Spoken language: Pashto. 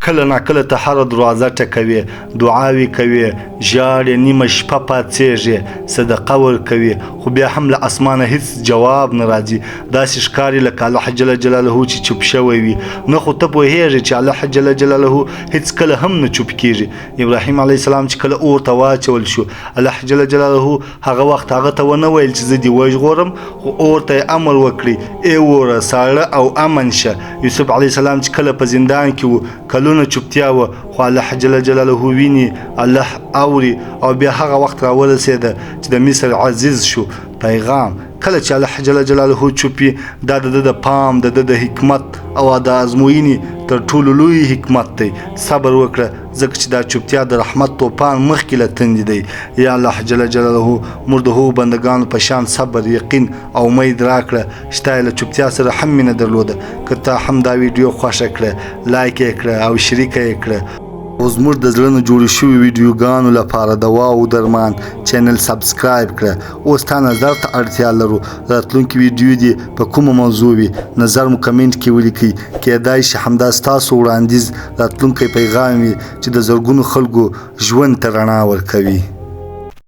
کله ناکله ته هره دروازه ټکوي، دعاوې کوي، ژاړې، نیمه شپه پاڅېږې، صدقه ورکوي، خو بیا هم له اسمانه هیڅ جواب نه راځي. داسې ښکاري لکه الله جل جلاله چې چوپ شوی وي. نه خو ته پوهېږې چې الله جل جلاله هیڅکله هم نه چوپ کېږي. ابراهیم علیه السلام چې کله اور ته واچول شو، الله جل جلاله هغه وخت هغه ته ونه ویل چې زه دې وژغورم، خو اور ته یې امر وکړي ای اوره ساړه او امن شه. یوسف علیه السلام چې کله په زندان کې و، کلونه چوپتیا وه، خو الله جل جلاله ویني، الله اوري، او بیا هغه وخت راورسېده چې د مصر عزیز شو. پیغام کله چې الله جل جلاله چوپي، دا د ده د پام، د ده د حکمت او د ازموینې تر ټولو لوی حکمت دی. صبر وکړه، ځکه چې دا چوپتیا د رحمت طوفان مخکې له تندې دی. یا الله جل جلاله موږ د هغو بندګانو په شان صبر، یقین او امید راکړه چې تا یې له چوپتیا سره هم مینه درلوده. که تا هم دا ویډیو خوښه کړه، لایک یې کړه او شریکه یې کړه. او زموږ د زړه نه جوړې شوي ویډیوګانو لپاره دوا او درمان چینل سبسکرایب کړه. اوس تا نظر ته اړتیا لرو، راتلونکي ویډیو دې په کومه موضوع وي، نظر مو کمنټ کې ولیکئ. کیدای شي همدا ستاسو وړاندیز راتلونکی پیغام وي چې د زرګونو خلکو ژوند ته رڼا ورکوي.